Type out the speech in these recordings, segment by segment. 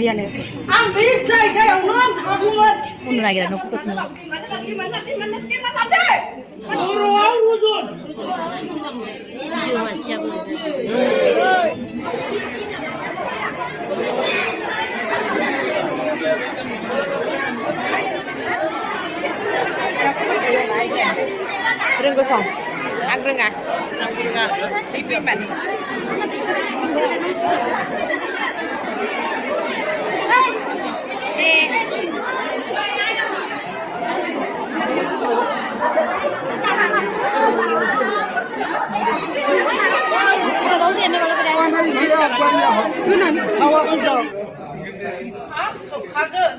गैयानो आं बे जायगायावनो आं थागौमोन उन नागिरा न'खौ बर'आव रुजुन रोंगौ सं आं रोङा सिपिमान आं सोबखागोन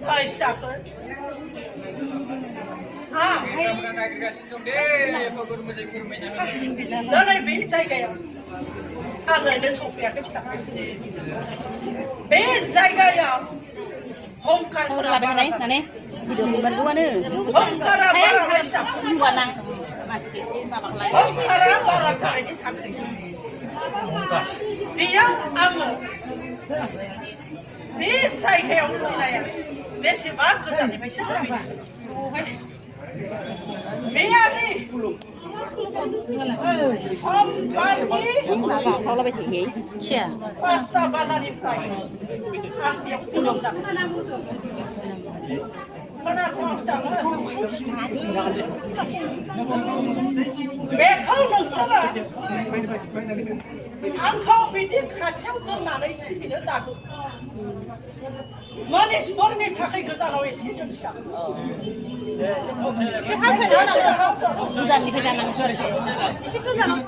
फैसाफोर दिनै बे जायगायाव आं ओरैनो सफैयाखै फिसाफोर बे जायगायाव हमखारफोरा बारा जानायनि थाखाय बेयाव आङो बे जायगायाव फैनाया बेसेबां गोजाननिफ्रायसो फैदों बेयानि समबारनि पास्ता बाजारनिफ्राय आं बेयाव बेखौ नोंसोरो आंखौ बिदि खाथियाव दोननानै सिबिनो जागौ मनिसफोरनि थाखाय गोजानाव एसे दोनसा गोजाननिफ्राय जानांगौ एसे गोजानाव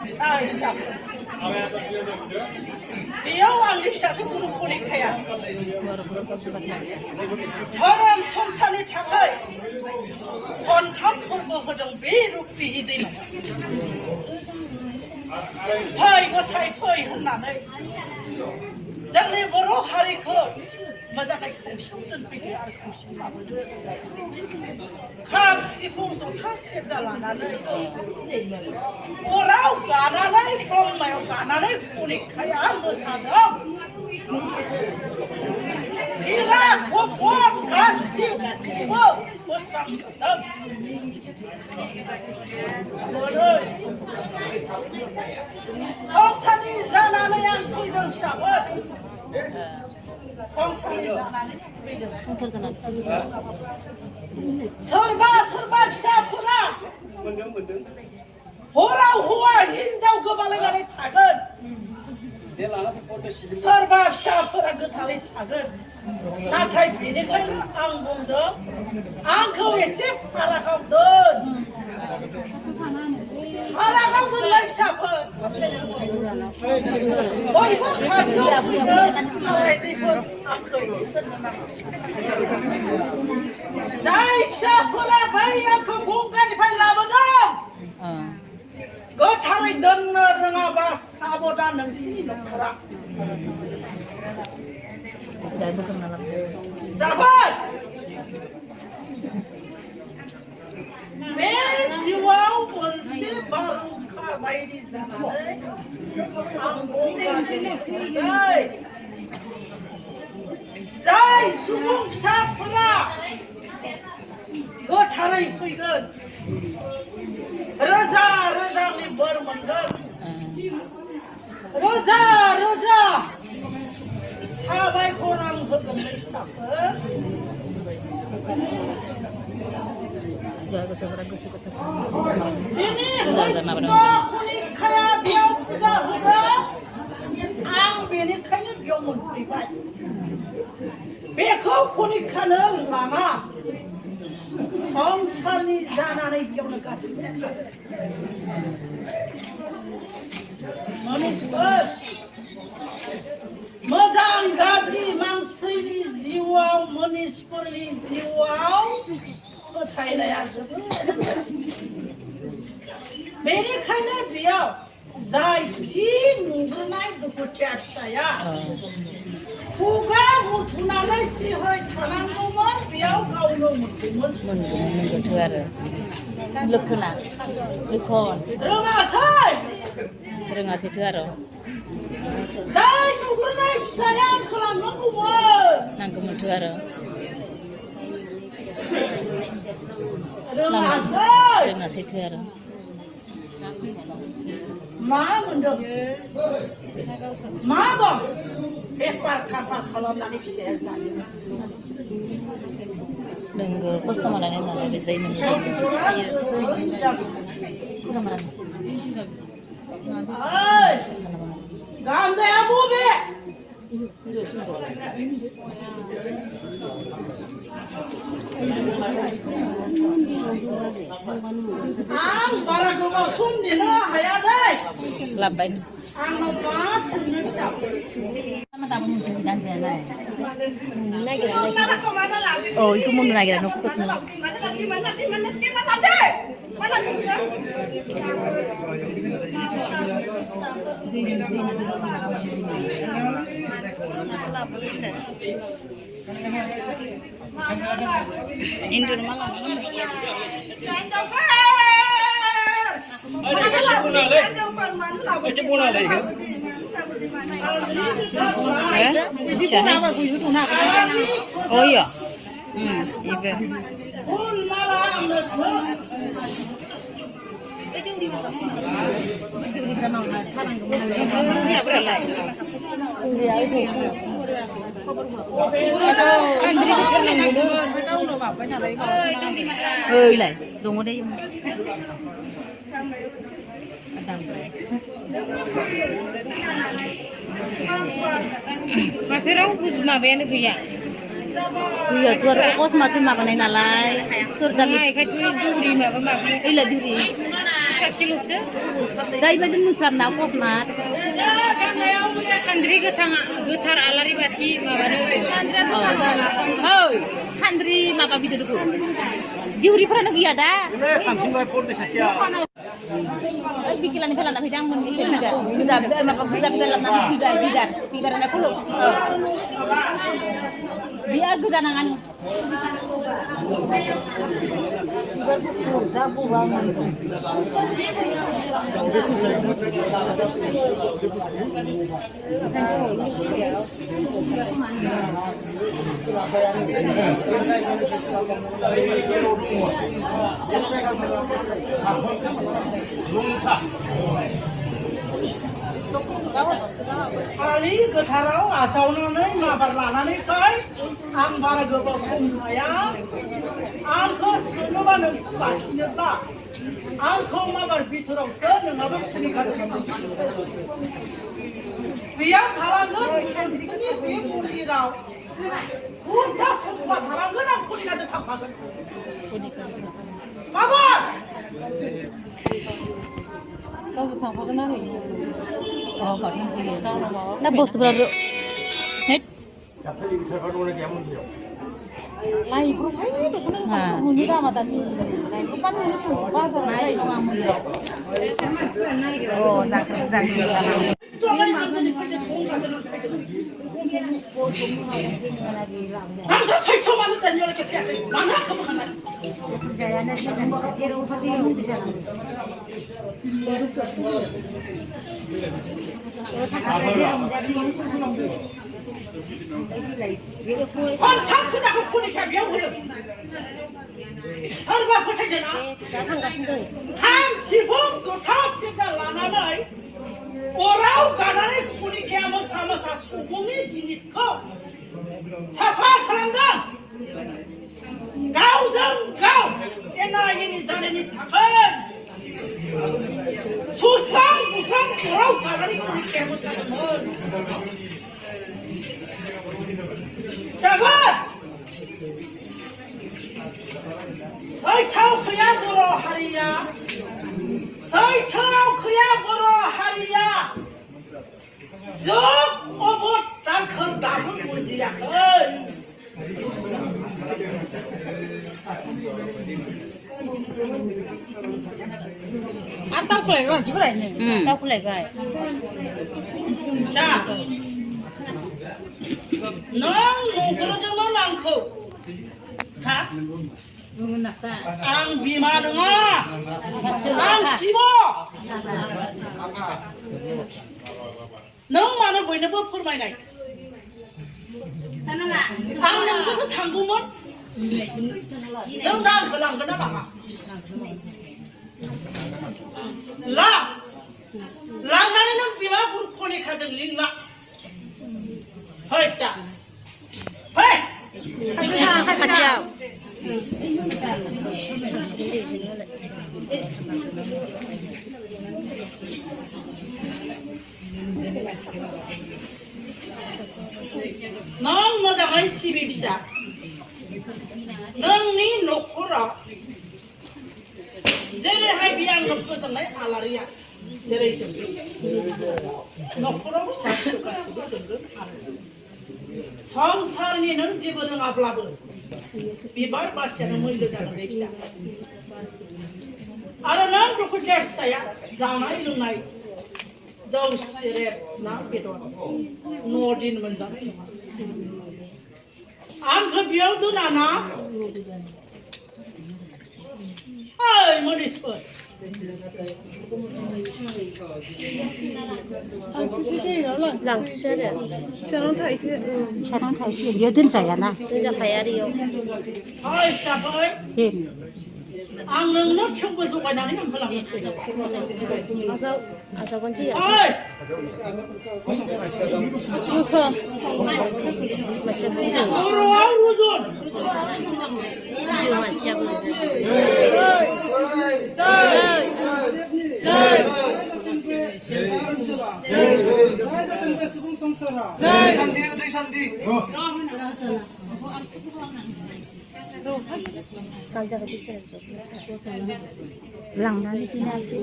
बेयाव आंनि फिसाखौ गुरु फलिखाया धोरोम संसारनि थाखाय खनथाम फोरबो होदों बे रुक्मिणी दैमा फै गसाइ फै होननानै जोंनि बर' हारिखौ मोजाङै खौसेयाव दोनफैदो आरो खौसेयाव लाबोदो खाम सिफुं जथा सेरजा लानानै अराव गानानै ब्रह्मायाव गानानै फलिखाया मोसादों हिरा खफर गासिबो मोसादों संसारनि जानानै आं फैदों फिसाफोर संसारनि जानानै फैदों सोरबा सोरबा फिसाफोरा हराव हौवा हिनजाव गोबालायनानै थागोन सोरबा फिसाफोरा गोथारै थागोन नाथाय बेनिखायनो आं बुंदों आंखौ एसे फारागाव दोन फारागाव दोनलाय फिसाफोर बयबो खाथियाव जाय फिसाफोरा बै आंखौ गंगानिफ्राय लाबोदों गोथारै दोननो रोङाबा साबधान नोंसिनि न'खरा जाबाय बे जिउआव मोनसे बारहुंखा बायदि जानानै आं गंगाजों फैबाय जाय सुबुं फिसाफोरा गोथारै फैगोन रोजा रोजानि बोर मोनगोन रोजा रोजा साबायखर आं होगोन फिसाफोर दिनै बेयाव फुजा होदों आं बेनिखायनो बेयाव मोनफैबाय बेखौ फरिखानो लाङा संसारनि जानानै बेयावनो गासिबो मोजां गाज्रि मानसिनि जिउआव मनिसफोरनि जिउआव फोथायनाया जोबोद बेनिखायनो बेयाव जाय थि नुग्रोनाय दुखुथिया फिसाया खुगा बुथुमनानै सिहै थानांगौमोन बेयाव गावनो मोनगौमोन मोनगोनथ' आरो रोङासैथ' आरो जाय नुग्रोनाय फिसाया आं खालामनांगौमोन नांगौमोनथ' आरो रोङासैथो आरो मा मोनदों मा दं बेफार खाफार खालामनानै फिसाया जायो नोंगो खस्थ' मोननानै नालाय बिसोर गामजाया बबे आं बारा गोबाव सम नेनो हाया दै लाबबाय आंनाव मा सोंनो फिसा oh itu mau nagira no put na indur malam oh iya iya lại đúng ở đây mà phải đâu mà bên nó kìa bây giờ surat kos masih makan ini nalai surat kami kayak Dewry mah iya Dewry silus dari mana muslim nak kos mat sandri getar alari baci oh sandri mapa video dulu Dewry pernah lagi ada bikilan nak hidang mun bisa mapa bisa dalam nama bidar nak kulo biar kejangan kali ketarau asalnya mabar lanan kai, ang bara gobal sumaya, angko semua nung sebahnya tak, angko mabar biturong sen mabar nikah. Biar kalangan seni bimuri rau, kuda semua kalangan ang kuda jatuh pagar. Mabar. Kau bersama kenapa ini? Oh, kau yang punya tahu nama. Nah, bos berapa? Hei. Lai profil itu kan mungkin ramah tadi. Lai bukan musuh, pasar lai orang muda. Oh, nak kerja di sana. Hamsa saya cuma nak tanya lagi kerja. Mana kamu kan? Jayanya sih kan kerja rumah dia di sana. Kontak sudah aku ni kami yang boleh. Serba percaya nak? Ham sibuk sudah sudah lana lagi. Orang kadang-kadang kuni kami sama-sama subungi jinik kau. Siapa kerana? Kau dan kau. Enak ini jadi ni takkan. Susah orang kadang-kadang kuni kami sama. Siapa? Saya tahu kaya Boro hariya. Saya tahu kaya Boro hariya. Jok obot tak kerdaun mujiakan. Atau kulai apa sih kulai ni? Atau kulai apa? Sah. Nang nunggu dengan langkau. Hah? Ang bima dengar. Ang sibo. नों मानो बयनोबो फोरमायनाय आं नोंजोंसो थांगौमोन नों दा आंखौ लांगोन ना लाङा लांनानै नों बिमा बुरख'निखाजों लिंला फै जा फै खाथियाव नों मोजाङै सिबि फिसा नोंनि न'खराव जेरैहाय बे आंनो फोजोंनाय आलारिया जेरै जोंगोन न'खराव फिसा फिसौ गासिबो जोंगोन आरो संसारनि नों जेबो रोङाब्लाबो बिबार बारसेयानो मैलो जागोन बे फिसा आरो नों दुखुथिया फिसाया जानाय लोंनाय जौ सेरेब ना बेदर न'दिन मोनजानाय नङा आंखौ बेयाव दोना ना ओइ मनिसफोर लांथोसो आरो फिसानाव थाइसे बियो दोनजायाना दोनजाखाया आरो इयाव ओइ फिसाफोर आं नोंनो थेवबो जगायनानै आं होलांनोसै आजावगोनसै बर'आव रुजुन मानसियाबो लांनानै फैनासै